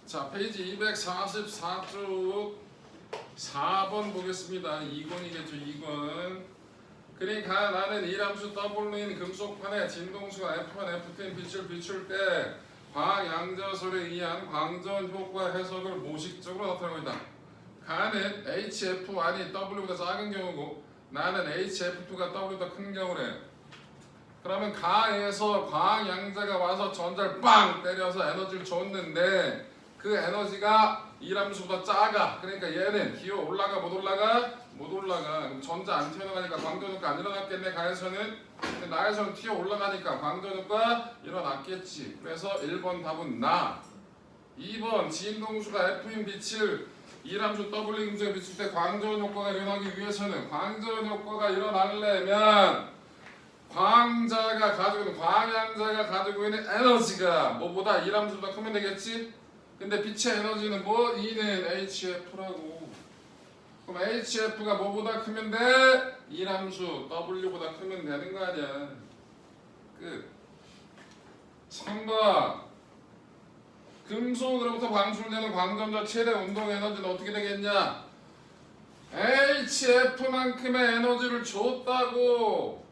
자, 페이지 244쪽 4번 보겠습니다. 2권이겠죠, 2권. 그러니까 나는 이함수 W인 금속판에 진동수가 F1, F2인 빛을 비출 때 광양자설에 의한 광전 효과 해석을 모식적으로 나타내고 있다. 가는 HF1이 W보다 작은 경우고 나는 HF2가 W보다 큰 경우래. 그러면 가에서 광양자가 와서 전자를 빵 때려서 에너지를 줬는데 그 에너지가 이함수보다 작아. 그러니까 얘는 기어 올라가 못 올라가? 못 올라가. 그럼 전자 안 튀어나가니까 광전효과 안 일어났겠네. 가에서는. 근데 나에서는 튀어 올라가니까 광전효과 일어났겠지. 그래서 1번 답은 나. 2번 진동수가 F인 빛을 이함수 W 금속에 비출 때 광전효과가 일어나기 위해서는 광전효과가 일어나려면 광자가 가지고 있는 광양자가 가지고 있는 에너지가 뭐보다 이함수보다 크면 되겠지? 근데 빛의 에너지는 뭐? E는 HF라고. 그럼 HF가 뭐보다 크면 돼? 이함수 W보다 크면 되는 거 아니야. 끝. 3번 금속으로부터 방출되는 광전자 최대 운동 에너지는 어떻게 되겠냐? HF만큼의 에너지를 줬다고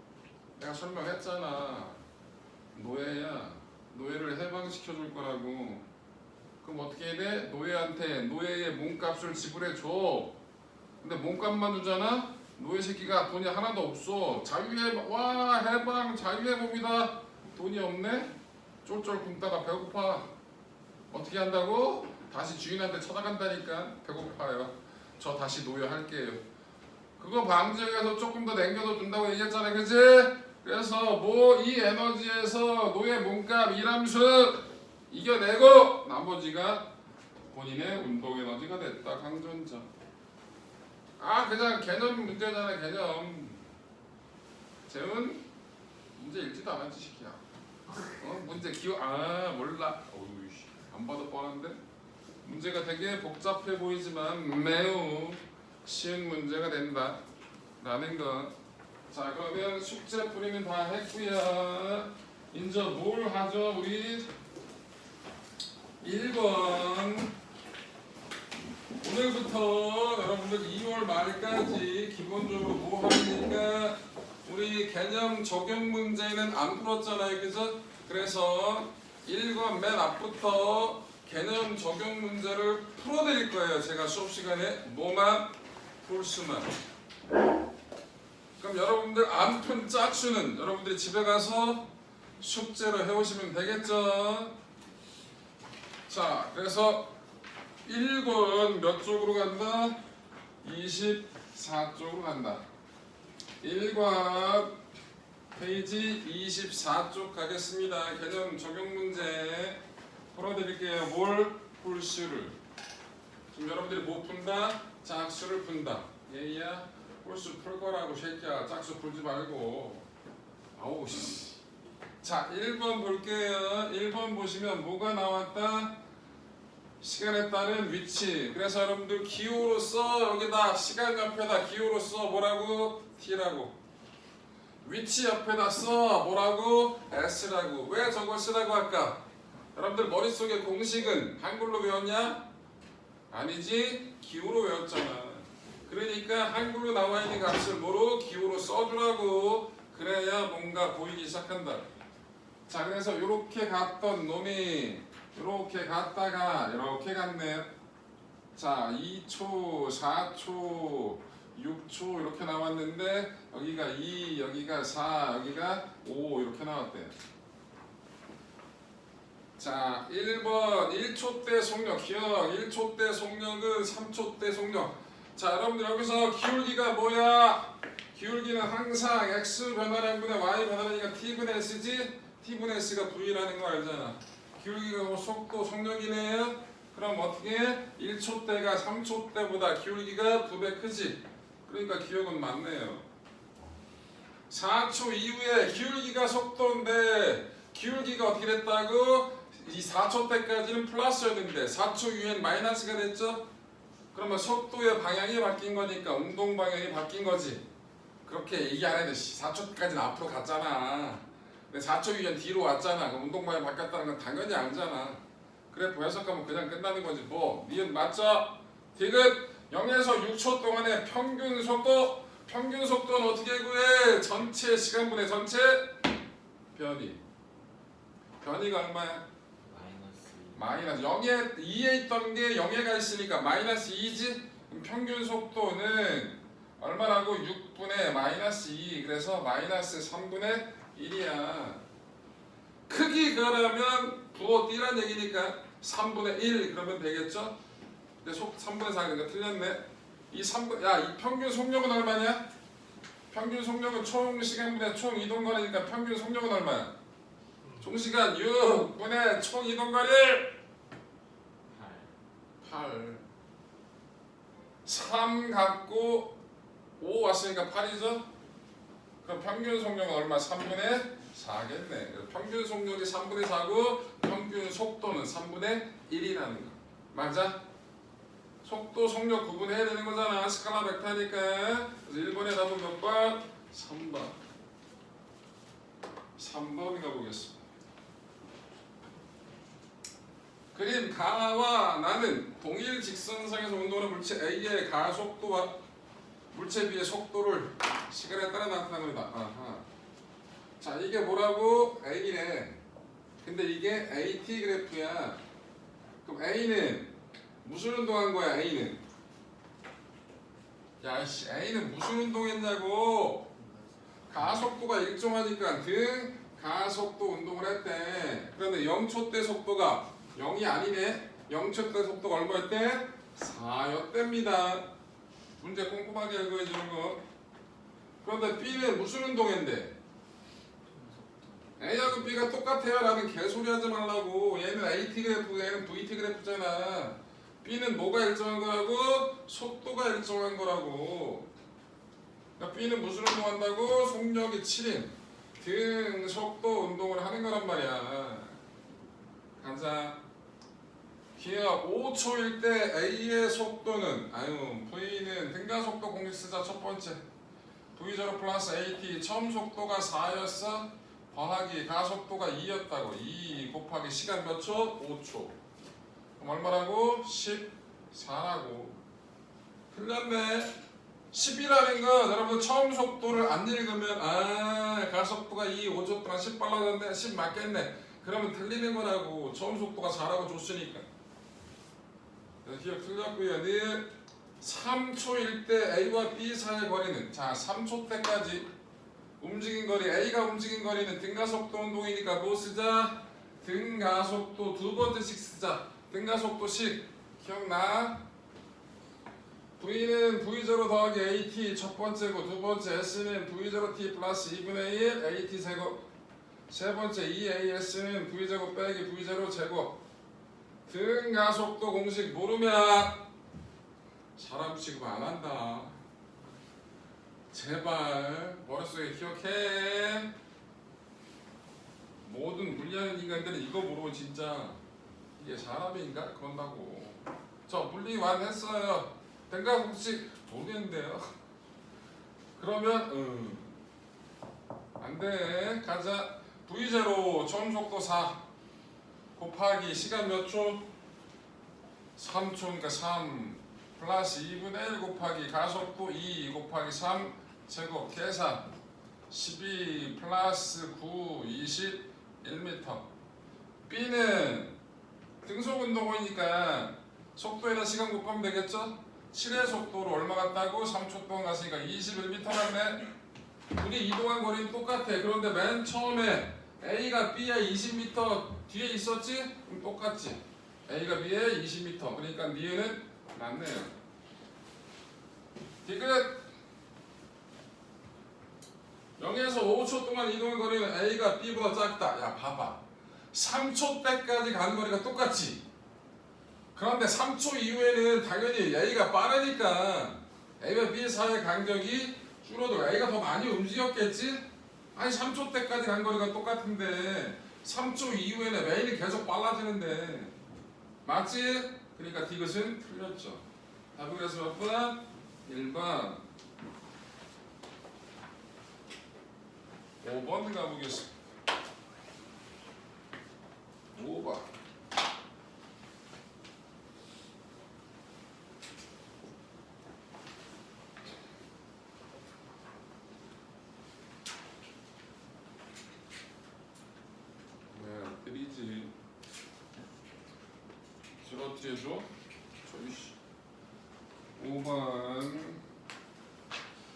내가 설명했잖아. 노예야. 노예를 해방시켜 줄 거라고. 그럼 어떻게 해야 돼? 노예한테 노예의 몸값을 지불해 줘. 근데 몸값만 주잖아? 노예 새끼가 돈이 하나도 없어. 와 해방 자유해봅니다. 돈이 없네? 쫄쫄 굶다가 배고파. 어떻게 한다고? 다시 주인한테 쳐다간다니까. 배고파요. 저 다시 노예 할게요. 그거 방지하기 위해서 조금 더 남겨도 준다고 얘기했잖아. 그치? 그래서 뭐 이 에너지에서 노예 몸값 이함수 이겨내고 나머지가 본인의 운동 에너지가 됐다. 강전자. 그냥 개념 문제잖아. 개념. 재훈 문제 읽지도 않았지 시키야. 문제 기억 몰라. 어우씨 안 봐도 뻔한데. 문제가 되게 복잡해 보이지만 매우 쉬운 문제가 된다 라는 거. 자, 그러면 숙제 풀이는 다 했고요. 이제 뭘 하죠? 우리 1번 오늘부터 여러분들 2월 말까지 기본적으로 뭐 하니까 우리 개념 적용 문제는 안 풀었잖아요. 그죠? 그래서 1권 맨 앞부터 개념 적용 문제를 풀어드릴 거예요. 제가 수업 시간에 뭐만 풀 수만. 그럼 여러분들 안 푼 짝수는 여러분들이 집에 가서 숙제로 해오시면 되겠죠? 자, 그래서 1권 몇 쪽으로 간다? 24쪽으로 간다. 1권 페이지 24쪽 가겠습니다. 개념 적용 문제 풀어드릴게요. 뭘? 홀수를. 지금 여러분들이 뭐 푼다? 짝수를 푼다. 얘야 홀수 풀 거라고 새끼야. 짝수 풀지 말고. 아우 씨. 자, 1번 볼게요. 1번 보시면 뭐가 나왔다? 시간에 따른 위치. 그래서 여러분들 기호로 써. 여기다 시간 옆에다 기호로 써. 뭐라고? T라고. 위치 옆에다 써. 뭐라고? S라고. 왜 저걸 쓰라고 할까? 여러분들 머릿속에 공식은 한글로 외웠냐? 아니지? 기호로 외웠잖아. 그러니까 한글로 나와 있는 값을 뭐로? 기호로 써주라고. 그래야 뭔가 보이기 시작한다. 자, 그래서 이렇게 갔던 놈이 이렇게 갔다가 이렇게 갔네. 자, 2초, 4초, 6초 이렇게 나왔는데 여기가 2, 여기가 4, 여기가 5 이렇게 나왔대. 자, 1번 1초 때 속력 기억. 1초 때 속력은 3초 때 속력. 자, 여러분들 여기서 기울기가 뭐야? 기울기는 항상 x 변화량 분의 y 변화량이니까 t분의 s지. t분의 s가 v라는 거 알잖아. 기울기가 뭐 속도 속력이네요. 그럼 어떻게 1초 때가 3초 때보다 기울기가 2배 크지. 그러니까 기억은 맞네요. 4초 이후에 기울기가 속도인데 기울기가 어떻게 됐다고? 이 4초 때까지는 플러스였는데 4초 이후엔 마이너스가 됐죠? 그러면 속도의 방향이 바뀐 거니까 운동 방향이 바뀐 거지. 그렇게 얘기 안 해도 4초까지는 앞으로 갔잖아. 근데 4초 이후엔 뒤로 왔잖아. 그럼 운동 방향이 바뀌었다는 건 당연히 알잖아. 그래프 해석하면 그냥 끝나는 거지 뭐. 니은 맞죠? 디귿 0에서 6초 동안의 평균 속도. 평균 속도는 어떻게 구해? 전체 시간분의 전체 변이. 변이가 얼마야? 마이너스 0에 2에 있던 게 0에 가 있으니까 마이너스 2지? 그럼 평균 속도는 얼마라고? 6분의 마이너스 2. 그래서 마이너스 3분의 1이야. 크기 그러면 부호 띄란 얘기니까 3분의 1 그러면 되겠죠? 근데 3분의 4 그러니까 틀렸네. 이 평균 속력은 얼마냐? 평균 속력은 총 시간분의 총 이동거리니까 평균 속력은 얼마야? 총시간 6분의 총 이동거리 8. 3 갖고 5 왔으니까 8이죠? 그럼 평균 속력은 얼마? 3분의 4겠네. 평균 속력이 3분의 4고 평균 속도는 3분의 1이라는 거. 맞아? 속도, 속력 구분해야 되는 거잖아. 스칼라 벡터니까. 그래서 1번의 답은 몇 번? 3번. 3번 가보겠습니다. 그림 가와 나는 동일 직선상에서 운동하는 물체 A의 가속도와 물체 B의 속도를 시간에 따라 나타납니다. 아하. 자, 이게 뭐라고? A래. 근데 이게 AT 그래프야. 그럼 A는 무슨 운동한 거야? A는 야씨 A는 무슨 운동했냐고. 가속도가 일정하니까 등 가속도 운동을 했대. 그런데 0초 때 속도가 0이 아니네. 0초 때 속도가 얼마였대? 4였답니다. 문제 꼼꼼하게 읽어주는 거. 그런데 B는 무슨 운동했는데? A하고 B가 똑같아요 라는 개소리 하지 말라고. 얘는 AT 그래프, 얘는 VT 그래프잖아. B는 뭐가 일정한 거라고? 속도가 일정한 거라고. 그러니까 B는 무슨 운동한다고? 속력이 7인 등 속도 운동을 하는 거란 말이야. 가자. 기억 5초일 때 A의 속도는 V는 등가속도 공식 쓰자. 첫 번째 V0 플러스 AT 처음 속도가 4였어. 더하기 가속도가 2였다고. 2 곱하기 시간 몇 초? 5초. 그럼 얼마라고? 14라고. 틀렸네. 10이라는 건 여러분 처음 속도를 안 읽으면 가속도가 2, 5초 동안 10 빨라졌네. 10 맞겠네. 그러면 틀리는 거라고. 처음 속도가 4라고 줬으니까. 기억 틀렸고요. 3초일 때 A와 B 사이의 거리는, 자 3초 때까지 움직인 거리, A가 움직인 거리는 등가속도 운동이니까 뭐 쓰자? 등가속도 두 번째씩 쓰자. 등가속도씩 기억나? V는 V0 더하기 AT 첫 번째고, 두 번째 S는 V0T 플러스 2분의 1 AT 제곱, 세 번째 EAS는 V제곱 빼기 V0 제곱. 등가속도 공식 모르면 사람 취급 안 한다. 제발 머릿속에 기억해. 모든 물리하는 인간들은 이거 모르고 진짜 이게 사람인가? 그런다고. 저 물리 완했어요. 등가 공식 모르겠는데요. 그러면 안돼. 가자. V0 처음 속도 4 곱하기 시간 몇 초? 3초니까 3 플러스 2분의 1 곱하기 가속도 2 곱하기 3 제곱 계산 12 플러스 9 21m. B는 등속 운동이니까 속도에다 시간 곱하면 되겠죠? 7의 속도로 얼마 갔다고? 3초 동안 갔으니까 21m 갔네. 둘이 이동한 거리는 똑같아. 그런데 맨 처음에 A가 B에 20m 뒤에 있었지? 그럼 똑같지. A가 B에 20m. 그러니까 니은은 맞네요. 디귿 0에서 5초 동안 이동한 거리는 A가 B보다 작다. 야 봐봐. 3초 때까지 간 거리가 똑같지. 그런데 3초 이후에는 당연히 A가 빠르니까 A와 B 사이의 간격이 줄어들어. A가 더 많이 움직였겠지? 아니 3초 때까지 간 거리가 똑같은데 3초 이후에는 A는 계속 빨라지는데 맞지? 그러니까 디귿은 틀렸죠. 답은 그래서 몇 번? 1번. 5번 가보겠습니다. 5번. 왜 때리지? 어떻게 해줘? 저이씨 5번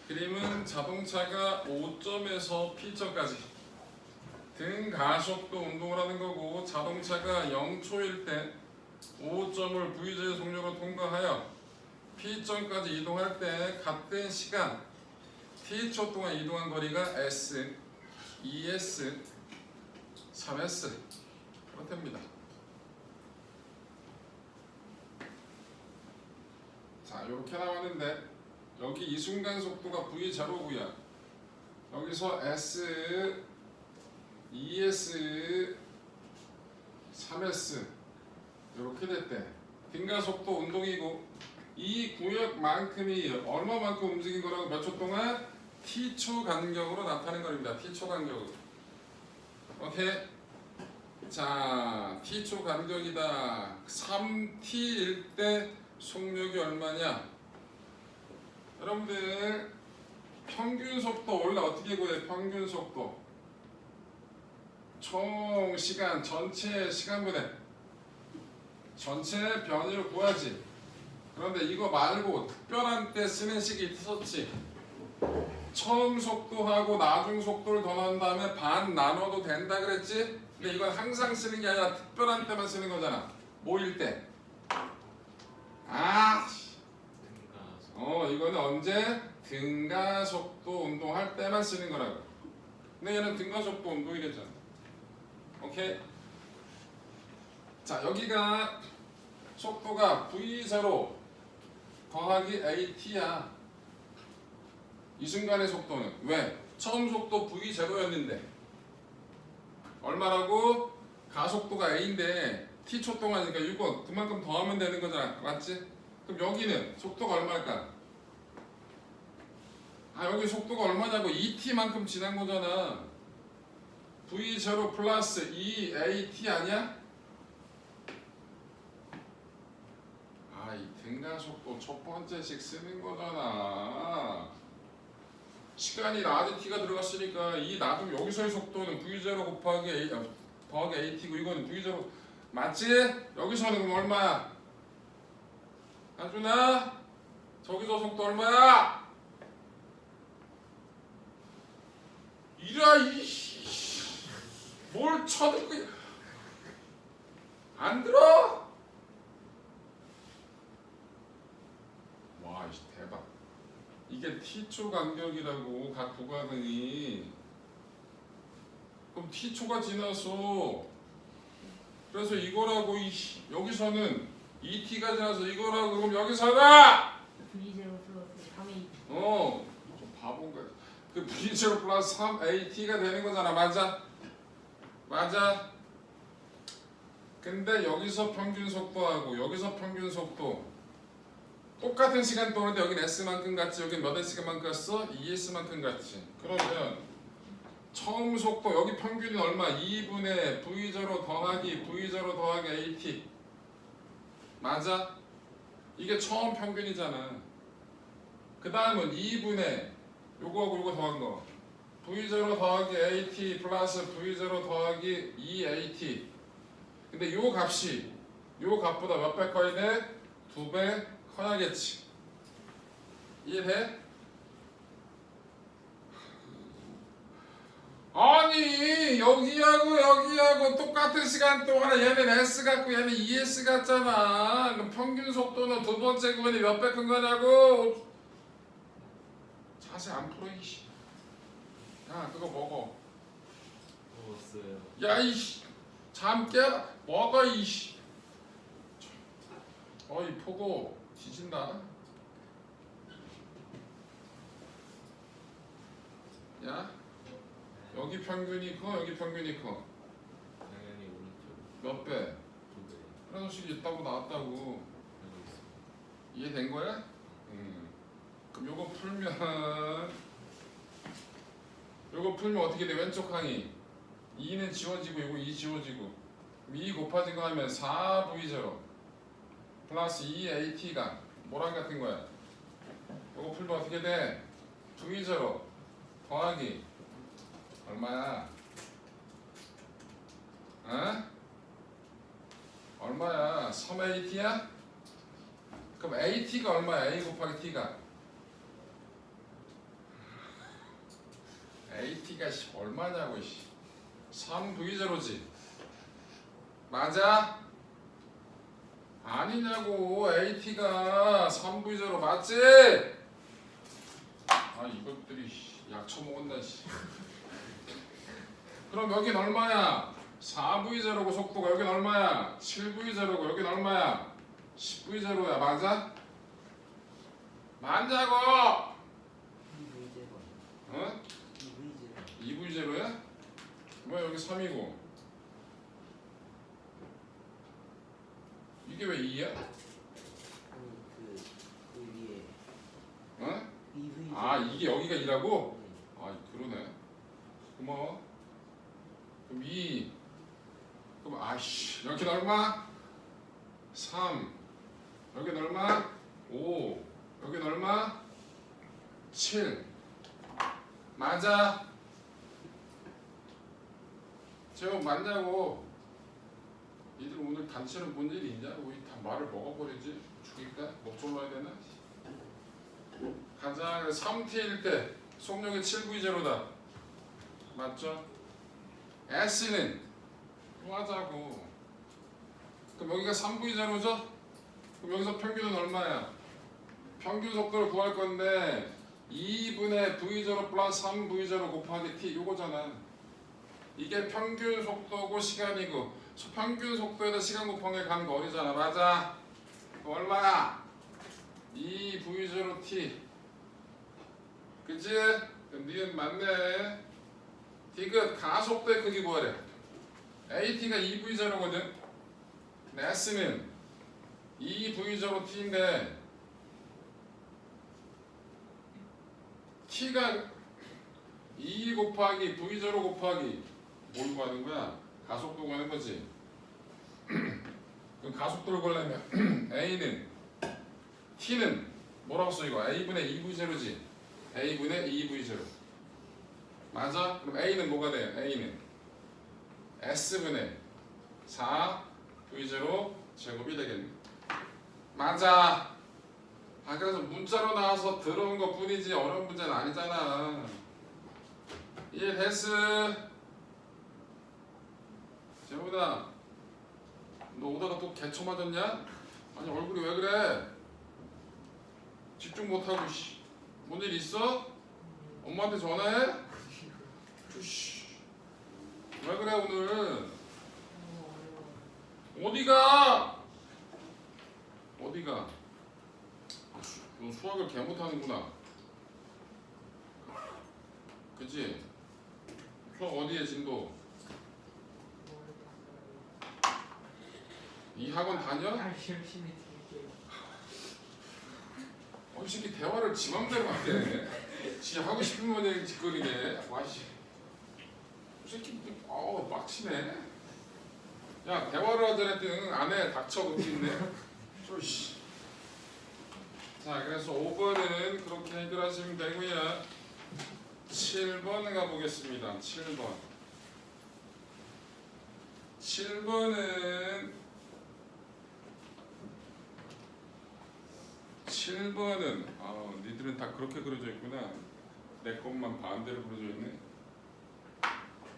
그림은 자동차가 5점에서 P점까지 등가속도 운동을 하는 거고 자동차가 0초일 때 5점을 V자의 속력으로 통과하여 P점까지 이동할 때 같은 시간 T초 동안 이동한 거리가 S, 2S, 3S 그렇답니다. 자 이렇게 나왔는데 여기 이 순간 속도가 V0고요. 여기서 S, 2S, 3S 이렇게 됐대. 등가속도 운동이고 이 구역만큼이 얼마만큼 움직인 거라고 몇 초 동안? T초 간격으로 나타낸 겁니다. T초 간격으로. 오케이? 자, T초 간격이다. 3T일 때 속력이 얼마냐? 여러분들 평균 속도 원래 어떻게 구해? 평균 속도 총 시간 전체 시간분의 전체 변이를 구하지. 그런데 이거 말고 특별한 때 쓰는 식이 있었지. 처음 속도하고 나중 속도를 더한 다음에 반 나눠도 된다 그랬지? 근데 이건 항상 쓰는 게 아니라 특별한 때만 쓰는 거잖아. 뭐일 때? 이거는 언제? 등가속도 운동할 때만 쓰는 거라고. 근데 얘는 등가속도 운동이래잖아. 오케이? 자, 여기가 속도가 V0 더하기 AT야. 이 순간의 속도는. 왜? 처음 속도 V0였는데 얼마라고? 가속도가 A인데 T초 동안이니까 이거 그만큼 더하면 되는 거잖아. 맞지? 그럼 여기는 속도가 얼마일까? 여기 속도가 얼마냐고 2T만큼 지난 거잖아. V0 플러스 2AT 아니야? 이 등가속도 첫 번째씩 쓰는 거잖아. 시간이 라지 T가 들어갔으니까 이 나중 여기서의 속도는 V0 곱하기 A, 더하기 AT고 이거는 V0 맞지? 여기서는 그럼 얼마야? 한준아 저기서 속도 얼마야? 이라 뭘 쳐듣고 안 들어? 와 대박. 이게 T초 간격이라고 각 구간이. 그럼 T초가 지나서 그래서 이거라고 여기서는 2T가 지나서 이거라고. 그럼 여기서는 V0 플러스 3A 좀 바본가. 그 V0 플러스 3AT가 되는 거잖아. 맞아? 맞아? 근데 여기서 평균 속도하고 여기서 평균 속도 똑같은 시간 도는데 여긴 S만큼 같지, 여긴 몇 S만큼 갔어? 2S만큼 같지. 그러면 처음 속도 여기 평균이 얼마? 2분의 V0 더하기 V0 더하기 AT 맞아? 이게 처음 평균이잖아. 그 다음은 2분의 요거하고 요거 더한 거 V0 더하기 AT 플러스 V0 더하기 2AT. 근데 요 값이 요 값보다 몇 배 커야 돼? 2배 커야겠지. 이해돼? 아니 여기하고 똑같은 시간 동안에 얘는 S 같고 얘는 2S 같잖아. 그럼 평균 속도는 두 번째 구간이 몇 배 큰 거냐고. 자세 안 풀어 이씨. 야 그거 먹어. 먹었어요. 야 이씨 잠 깨라. 먹어 이씨. 이 포고 뒤진다. 야 여기 평균이 커 여기 평균이 커. 당연히 오른쪽 몇 배? 2배 하나씩 있다고 나왔다고. 알고 있습니다. 이해된 거야? 그럼 요거 풀면 어떻게 돼? 왼쪽 항이 2는 지워지고 요거 2 지워지고 2 곱하진 거 하면 4V0 플러스 2AT가 뭐랑 같은 거야? 이거 풀면 어떻게 돼? V0 더하기 얼마야? 어? 얼마야? 3AT야? 그럼 AT가 얼마야? A 곱하기 T가 AT가 얼마냐고 3V0지 맞아? 아니냐고 AT가 3V0 맞지? 아 이것들이 약 처먹었나 그럼 여긴 얼마야? 4V0고 속도가 여긴 얼마야? 7V0고 여긴 얼마야? 10V0야 맞아? 맞냐고! 어? 2V0야? 뭐야 여기 3이고 이게 왜 2야? 어? 아 이게 여기가 2라고? 아 그러네 고마워 그럼 2 그럼 아이씨 여긴 얼마? 3 여긴 얼마? 5 여긴 얼마? 7 맞아? 제가 맞냐고 니들 오늘 단체는 본 일이 있냐? 우리 다 말을 먹어버리지? 죽일까? 목 졸라야 되나? 가자 3T일 때 속력이 7V0다 맞죠? S는 뭐 하자고 그럼 여기가 3V0죠? 그럼 여기서 평균은 얼마야? 평균 속도를 구할 건데 2분의 V0 플러스 3V0 곱하기 T 요거잖아 이게 평균 속도고 시간이고 평균 속도에다 시간 곱하기 가는 거리잖아 맞아? 그럼 얼마야? 2V0T 그치? 그럼 니은 맞네 디귿 가속도의 크기 구하래 AT가 2V0거든 S는 2V0T인데 T가 2 곱하기 V0 곱하기 뭘 구하는 거야? 가속도 구하는 거지 그럼 가속도를 구하려면 A는 T는 뭐라고 써 이거? A분의 2V0지 A분의 2V0 맞아? 그럼 A는 뭐가 돼? A는 S분의 4V0 제곱이 되겠네 맞아 아 그래서 문자로 나와서 들어온 것 뿐이지 어려운 문제는 아니잖아 이해됐어? 재훈아 너 오다가 또 개쳐 맞았냐? 아니 얼굴이 왜 그래? 집중 못하고 뭔 일 있어? 엄마한테 전화해? 왜 그래 오늘? 어디가? 어디가? 너 수학을 개 못하는구나 그치? 수학 어디에 진도? 이 학원 다녀? 열심히 드릴게요. 이 새끼 대화를 지 맘대로 하네 지 하고 싶은 거냐 짓거리네 와씨 이 새끼 빡치네 야 대화를 하자랬더니 안해 닥쳐 그러고 있네 쫄씨 자 그래서 5번은 그렇게 해결하시면 되고요 7번 가보겠습니다 7번은 니들은 다 그렇게 그려져 있구나 내 것만 반대로 그려져 있네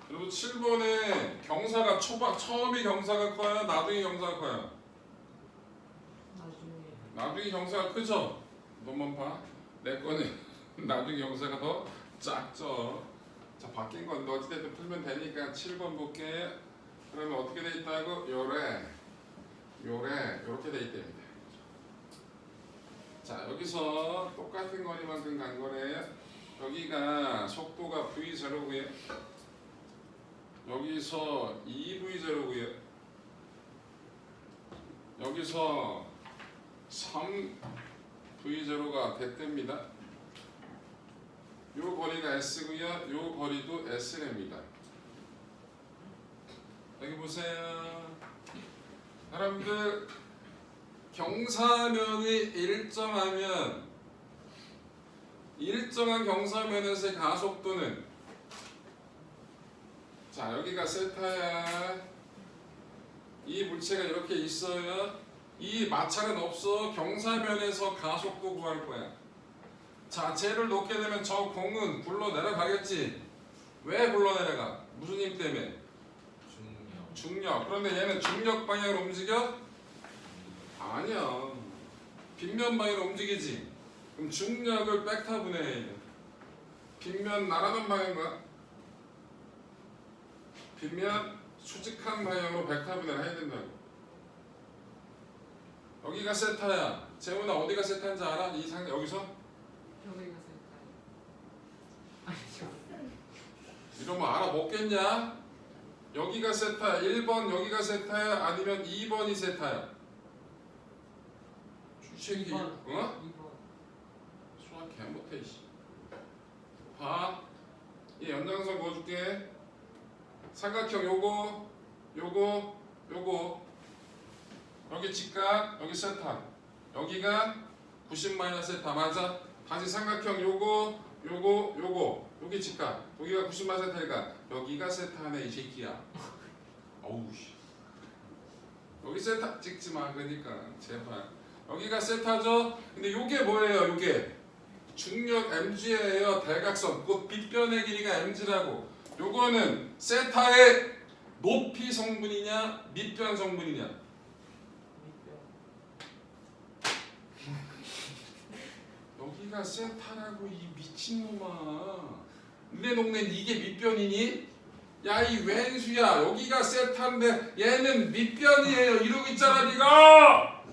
그리고 7번에 경사가 처음이 경사가 커요? 나중에 경사가 커요? 나중에 경사가 크죠? 너만 봐. 내 거는 나중에 경사가 더 작죠. 자 바뀐 건데 어찌됐든 풀면 되니까 7번 볼게. 그러면 어떻게 돼 있다고? 요래 요렇게 돼 있답니다. 자 여기서 똑같은 거리만큼 간 거네. 여기가 속도가 V0고요. 여기서 2V0고요. 여기서 3V0가 됐답니다. 요 거리가 S고요. 요 거리도 S랍니다. 여기 보세요. 여러분들 경사면이 일정하면 일정한 경사면에서의 가속도는 자 여기가 세타야. 이 물체가 이렇게 있어요. 이 마찰은 없어. 경사면에서 가속도 구할 거야. 자 쟤를 놓게 되면 저 공은 굴러 내려가겠지. 왜 굴러 내려가? 무슨 힘 때문에? 중력. 중력. 그런데 얘는 중력 방향으로 움직여? 아니야. 빗면 방향으로 움직이지. 그럼 중력을 벡터 분해해. 빗면 날아가는 방향과 빗면 수직한 방향으로 벡터 분해를 해야 된다고. 여기가 세타야. 재훈아 어디가 세타인지 알아? 이 상 여기서? 여기가 센터. 아니죠. 이러면 알아먹겠냐? 여기가 세타야. 1번 여기가 세타야? 아니면 2번이 세타야? 주식이 2번. 어? 2번. 수학 개 못해 씨. 봐. 이 연장선 그어줄게. 삼각형 요거 여기 직각 여기 세타. 여기가 90 마이너스 세타 맞아? 다시 삼각형 요거 여기 직각 여기가 90 마이너스 세타니까 여기가 세타네 이 새끼야. 어우 씨. 여기 세타 찍지 마 그러니까 제발. 여기가 세타죠? 근데 요게 뭐예요 요게? 중력 mg예요. 대각선 곧 빗변의 길이가 mg라고. 요거는 세타의 높이 성분이냐 밑변 성분이냐? 밑변. 여기가 세타라고 이 미친놈아. 내 동네는 이게 밑변이니? 야 이 왼수야 여기가 세타인데 얘는 밑변이에요 이러고 있잖아 니가.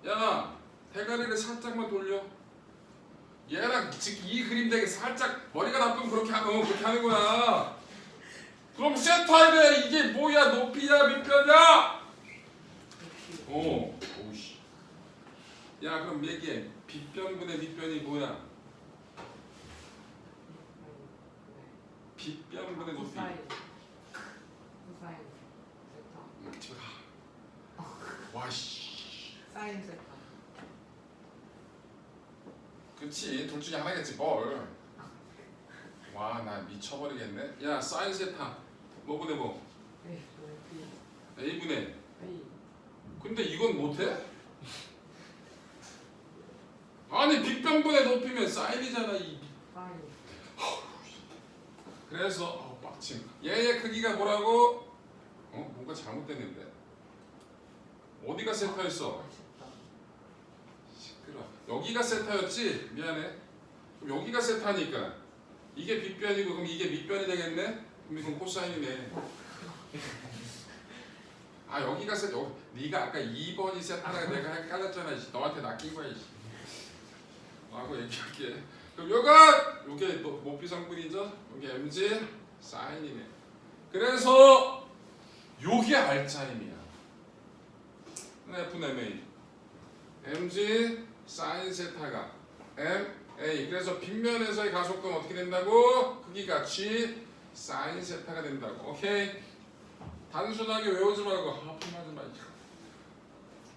야 대가리를 살짝만 돌려. 얘랑 지금 이 그림 되게 살짝 머리가 나쁘면 그렇게 하는 거야. 그럼 세타에 이게 뭐야 높이야 밑변이야? 오우씨. 야 그럼 얘기해. 빗변분의 밑변이 뭐야? 빗변분의 높이. 코사인. 코사인 세타. 집에 가. 와씨. 사인 세타. 그치 둘 중에 하나겠지 뭘. 와 나 미쳐버리겠네. 야 사인 세타 뭐분의 뭐? A. A분의. A. 근데 이건 못해? 아니 빗변분의 높이면 사인이잖아 이. 사인. 그래서 빡침. 얘의 크기가 뭐라고? 뭔가 잘못됐는데. 어디가 세타였어? 아쉽다. 시끄러. 여기가 세타였지? 미안해. 그럼 여기가 세타니까 이게 빗변이고 그럼 이게 밑변이 되겠네? 그럼 이건 코사인이네. 아 여기가 세타. 네가 아까 2번이 세타라고 내가 헷갈렸잖아. 너한테 낚인 거야. 라고 얘기할게. 그럼 요게 높이 성분이죠? 요게 mg 사인이네. 그래서 요게 알짜임이야. F는 MA. mg 사인 세타가 MA. 그래서 빗면에서의 가속도는 어떻게 된다고? 크기가 G 사인 세타가 된다고. 오케이? 단순하게 외우지 말고 하품하지 마.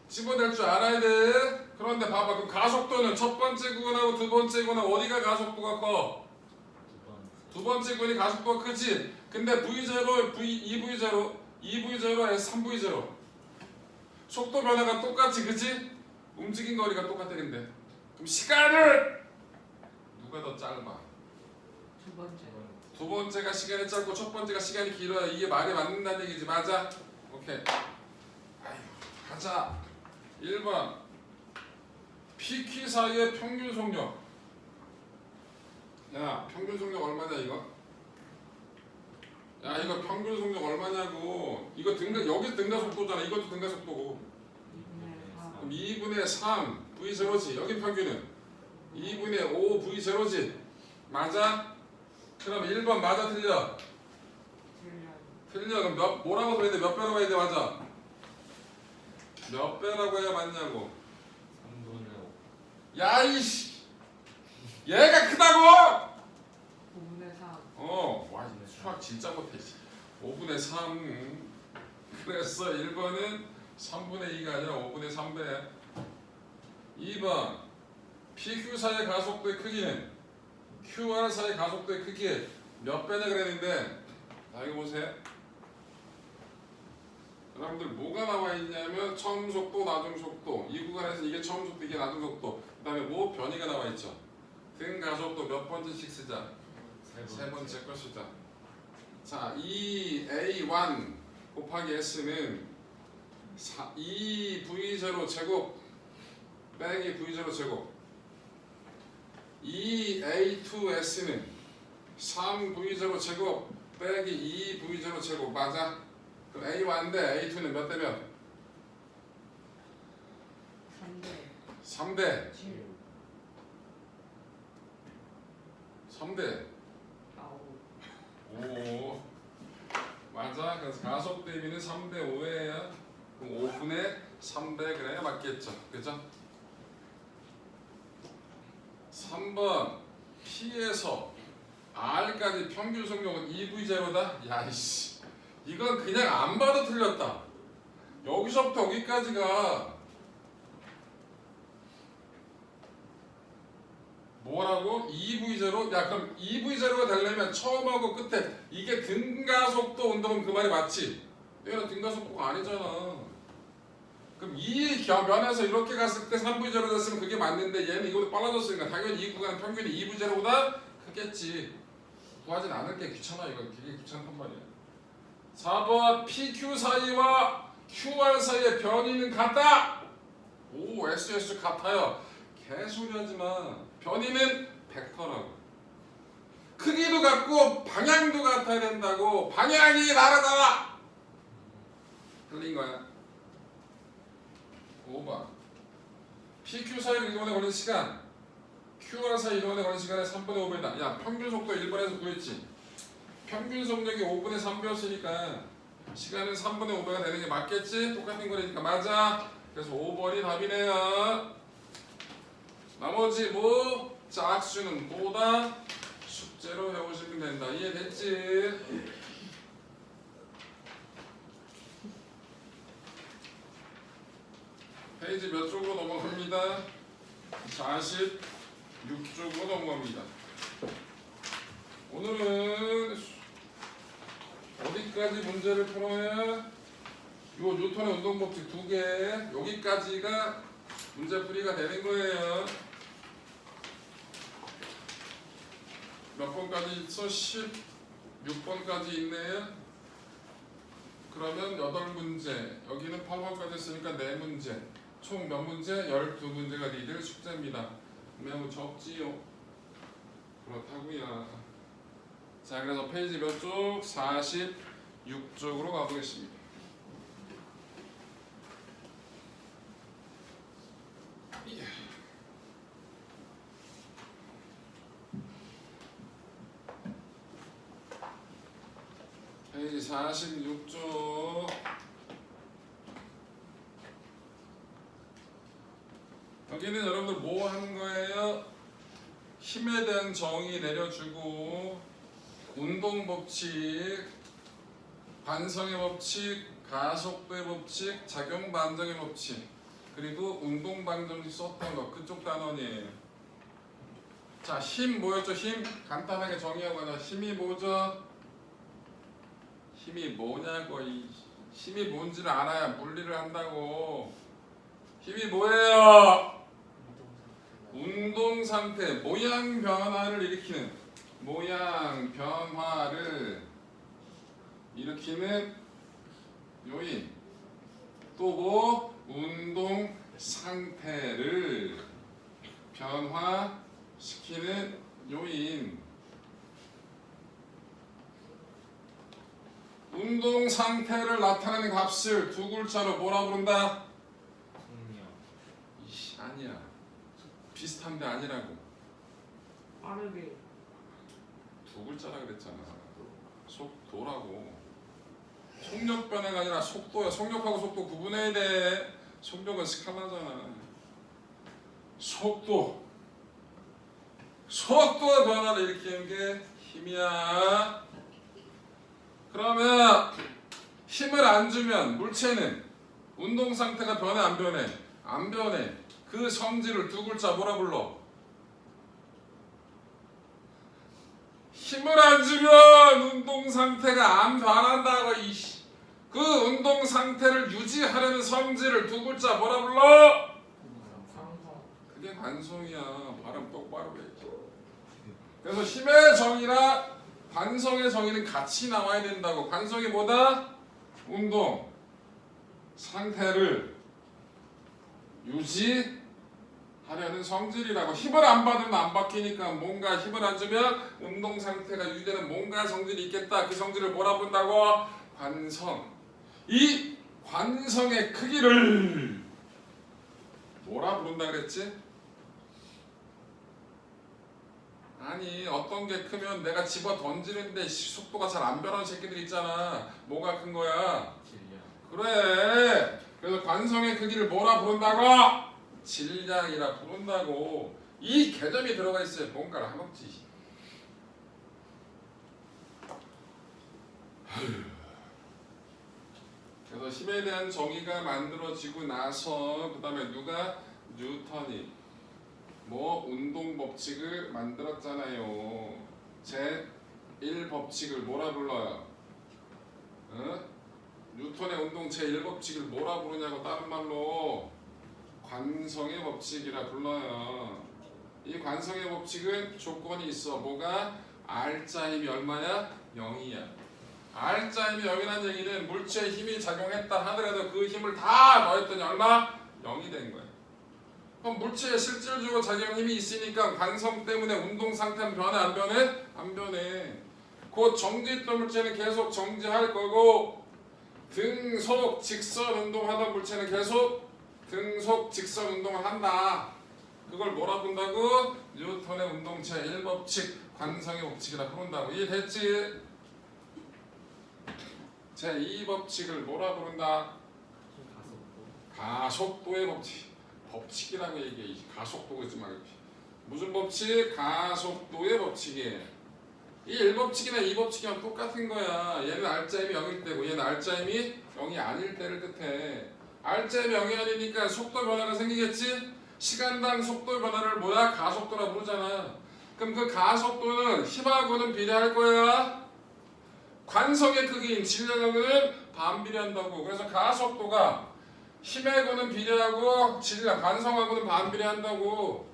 집어낼 줄 알아야 돼. 그런데 봐봐. 그럼 가속도는 첫 번째 구간하고 두 번째 구간 어디가 가속도가 커? 두 번째 구간이 가속도가 크지. 근데 V0, V2V0, 2V0에서 3V0 속도 변화가 똑같지, 그치? 움직인 거리가 똑같다는데. 그럼 시간을 누가 더 짧아? 두 번째. 두 번째가 시간이 짧고 첫 번째가 시간이 길어야 이게 말이 맞는다는 얘기지. 맞아? 오케이. 아휴, 가자. 1번 PQ 사이의 평균 속력. 야 평균 속력 얼마냐 이거? 야 이거 평균 속력 얼마냐고. 이거 등가 여기 등가 속도잖아. 이것도 등가 속도고. 그럼 2분의 3 V0지. 여기 평균은 2분의 5 V0지. 맞아? 그럼 1번 맞아 틀려? 틀려. 그럼 뭐라고 해야 돼? 몇 배라고 해야 돼? 맞아? 몇 배라고 해야 맞냐고. 3분의 5. 야 이씨 얘가 크다고? 5분의 3. 와 수학 진짜 못해. 5분의 3 그래서 1번은 3분의 2가 아니라 5분의 3배. 2번 PQ 사이의 가속도의 크기는 QR 사이의 가속도의 크기 몇 배냐 그랬는데, 자 이거 보세요. 여러분들 뭐가 나와 있냐면 처음 속도, 나중 속도. 이 구간에서 이게 처음 속도, 이게 나중 속도. 그 다음에 뭐 변이가 나와 있죠. 등 가속도 몇 번째씩 쓰자. 세 번째 걸 쓰자. 자, 이 A1 곱하기 S는 2V0 제곱 빼기 V0 제곱. 이 A2S는 3V0 제곱 빼기 2V0 제곱. 맞아? 그럼 A1대 A2는 몇 대 몇? 3대 3대 7 3대 5. 맞아. 그래서 가속 대비는 3대 5예요. 그럼 5분의 3배 그래야 맞겠죠. 그죠? 3번 P에서 R까지 평균 속력은 2V0다? 야이씨, 이건 그냥 안 봐도 틀렸다. 여기서부터 여기까지가 뭐라고? 2V0? 야 그럼 2V0가 되려면 처음하고 끝에 이게 등가속도 운동은 그 말이 맞지? 얘는 등가속도가 아니잖아. 그럼 이 면에서 이렇게 갔을 때 3V0 됐으면 그게 맞는데 얘는 이거보다 빨라졌으니까 당연히 이 구간 평균이 2V0보다 크겠지. 구하진 않을게. 귀찮아. 이거 되게 귀찮단 말이야. 4번 PQ 사이와 QR 사이의 변이는 같다. 오, SS 같아요. 개소리 하지마. 변이는 벡터라고. 크기도 같고 방향도 같아야 된다고. 방향이 다르다. 틀린 거야. 5번 PQ 사이를 이동에 걸린 시간, QR 사이 이동에 걸린 시간의 3분의 5배다. 야, 평균 속도 1번에서 구했지. 평균 속력이 5분의 3배였으니까 시간은 3분의 5배가 되는 게 맞겠지? 똑같은 거니까 맞아. 그래서 5번이 답이네요. 나머지 뭐 짝수는 뭐다? 숙제로 해오시면 된다. 이해됐지? 페이지 몇 쪽으로 넘어갑니다. 46쪽으로 넘어갑니다. 오늘은 어디까지 문제를 풀어야? 요 뉴턴의 운동법칙 2개, 여기까지가 문제풀이가 되는 거예요. 몇 번까지 있어? 16번까지 있네요. 그러면 8문제, 여기는 8번까지 했으니까 4문제, 총 몇 문제? 12문제가 니들 숙제입니다. 매우 적지요. 그렇다고요. 자, 그래서 페이지 몇 쪽? 46쪽으로 가보겠습니다. 페이지 46쪽. 여기는 여러분들 뭐 하는 거예요? 힘에 대한 정의 내려주고, 운동 법칙, 관성의 법칙, 가속도의 법칙, 작용 반정의 법칙, 그리고 운동 방정식 썼던 거, 그쪽 단원이에요. 자, 힘 뭐였죠? 힘 간단하게 정의하고 가자. 힘이 뭐죠? 힘이 뭐냐고. 이 힘이 뭔지를 알아야 물리를 한다고. 힘이 뭐예요? 운동 상태, 모양 변화를 일으키는, 모양 변화를 일으키는 요인. 또 뭐? 운동 상태를 변화시키는 요인. 운동 상태를 나타내는 값을 두 글자로 뭐라 부른다? 속력. 이씨, 아니야. 비슷한데 아니라고. 빠르게 두 글자라 그랬잖아. 속도라고. 속력 변화가 아니라 속도야. 속력하고 속도 구분해야 돼. 속력은 스칼라잖아. 속도. 속도의 변화를 일으키는 게 힘이야. 그러면 힘을 안 주면 물체는 운동 상태가 변해 안 변해? 안 변해. 그 성질을 두 글자 뭐라 불러? 힘을 안 주면 운동 상태가 안 변한다고 이씨. 그 운동 상태를 유지하려는 성질을 두 글자 뭐라 불러? 상성. 그게 관성이야. 발음 똑바로 해. 그래서 힘의 정의나 관성의 정의는 같이 나와야 된다고. 관성이 뭐다? 운동 상태를 유지하려는 성질이라고. 힘을 안 받으면 안 바뀌니까 뭔가 힘을 안 주면 운동 상태가 유지되는 뭔가 성질이 있겠다. 그 성질을 뭐라 부른다고? 관성. 이 관성의 크기를 뭐라 부른다 그랬지? 아니 어떤 게 크면 내가 집어 던지는데 속도가 잘 안 변하는 새끼들 있잖아. 뭐가 큰 거야? 질량. 그래. 그래서 관성의 크기를 뭐라 부른다고? 질량이라 부른다고. 이 개념이 들어가 있어야 뭔가를 하먹지. 그래서 힘에 대한 정의가 만들어지고 나서 그 다음에 누가? 뉴턴이 뭐 운동 법칙을 만들었잖아요. 제 1법칙을 뭐라 불러요? 뉴턴의 운동 제 1법칙을 뭐라 부르냐고. 다른 말로 관성의 법칙이라 불러요. 이 관성의 법칙은 조건이 있어. 뭐가? R자 힘이 얼마야? 0이야. R자 힘이 0이라는 얘기는 물체에 힘이 작용했다 하더라도 그 힘을 다 더했더니 얼마? 0이 된 거야. 그럼 물체에 실질적으로 작용 힘이 있으니까 관성 때문에 운동 상태는 변해 안 변해? 안 변해. 곧 정지했던 물체는 계속 정지할 거고 등속 직선 운동하던 물체는 계속 등속 직선 운동을 한다. 그걸 뭐라 부른다고? 뉴턴의 운동체 1법칙 관성의 법칙이라 부른다고. 이해됐지? 제 2법칙을 뭐라 부른다? 가속도의 법칙. 법칙이라고 얘기해. 가속도 그러지 말고. 무슨 법칙? 가속도의 법칙이에요. 이 1법칙이나 2법칙이랑 똑같은 거야. 얘는 R자임이 0일 때고 얘는 R자임이 0이 아닐 때를 뜻해. R자임이 0이 아니니까 속도 변화가 생기겠지? 시간당 속도 변화를 뭐야? 가속도라 부르잖아. 그럼 그 가속도는 힘하고는 비례할 거야. 관성의 크기인 질량하고는 반비례한다고. 그래서 가속도가 힘하고는 비례하고 질량, 관성하고는 반비례한다고.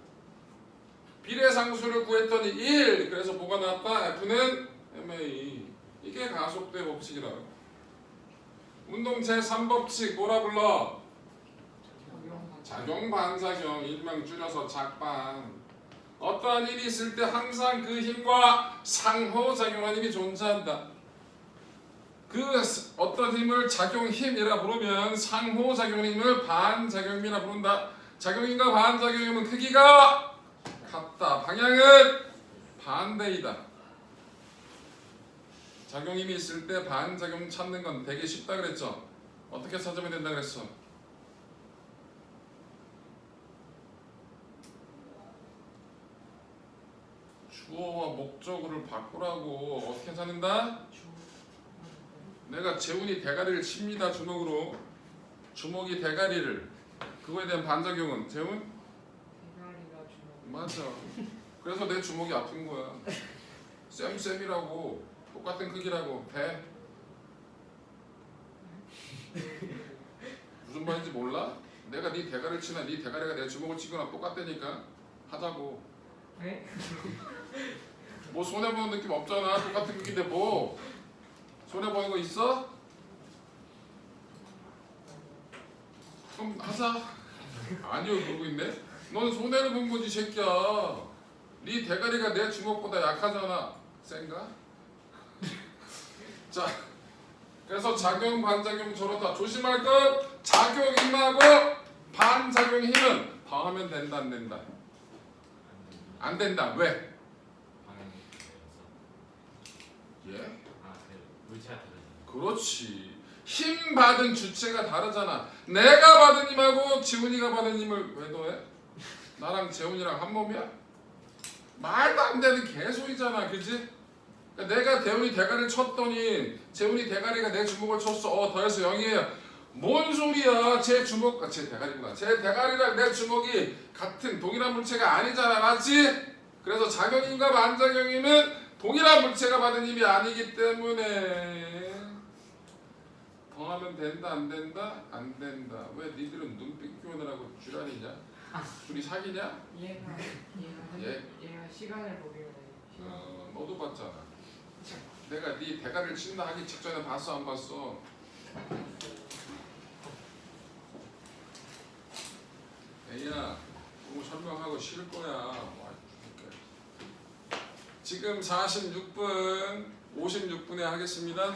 비례상수를 구했더니 1. 그래서 뭐가 나왔다? F는 ma. 이게 가속도의 법칙이라고. 운동 제3법칙 뭐라 불러? 작용 반작용. 일명 줄여서 작반. 어떠한 일이 있을 때 항상 그 힘과 상호작용하는 힘이 존재한다. 그 어떤 힘을 작용힘이라 부르면 상호작용의 힘을 반작용힘이라 부른다. 작용힘과 반작용힘은 크기가 같다. 방향은 반대이다. 작용힘이 있을 때 반작용 찾는 건 되게 쉽다 그랬죠. 어떻게 찾으면 된다 그랬어? 주어와 목적어를 바꾸라고. 어떻게 찾는다? 내가 재훈이 대가리를 칩니다. 주먹으로. 주먹이 대가리를. 그거에 대한 반작용은 재훈? 대가리가 주먹. 맞아. 그래서 내 주먹이 아픈 거야. 쌤이라고. 똑같은 크기라고. 배. 무슨 말인지 몰라? 내가 네 대가리를 치나 네 대가리가 내 주먹을 치거나 똑같다니까. 하자고. 네? 뭐 손해보는 느낌 없잖아. 똑같은 크기인데 뭐. 손해보는 거 있어? 그럼 하자. 아니요 그러고 있네. 넌 손해를 본 거지 새끼야. 네 대가리가 내 주먹보다 약하잖아. 센가? 자, 그래서 작용 반작용 저렇다. 조심할 것. 작용 힘하고 반작용 힘은 더하면 된다 안 된다? 안 된다. 왜? 방향이 틀려서. 예? 물체가 다르잖아. 그렇지. 힘 받은 주체가 다르잖아. 내가 받은 힘하고 지훈이가 받은 힘을 왜 더해? 나랑 재훈이랑 한 몸이야? 말도 안 되는 개소리잖아. 그지? 내가 대운이 대가리를 쳤더니 재운이 대가리가 내 주먹을 쳤어. 더해서 0이에요. 뭔 소리야? 제 주먹, 제 대가리구나. 제 대가리랑 내 주먹이 같은 동일한 물체가 아니잖아, 맞지? 그래서 작용인가 반작용이면 동일한 물체가 받은 힘이 아니기 때문에 더하면 된다, 안 된다? 안 된다. 왜 니들은 눈빛 교환하고 주란이냐? 둘이 사귀냐? 얘가 시간을 보기로 해. 너도 봤잖아. 내가 네 대가리를 친다 하기 직전에 봤어, 안 봤어? 애야, 너무 설명하고 쉴 거야. 와, 죽을게. 지금 46분, 56분에 하겠습니다.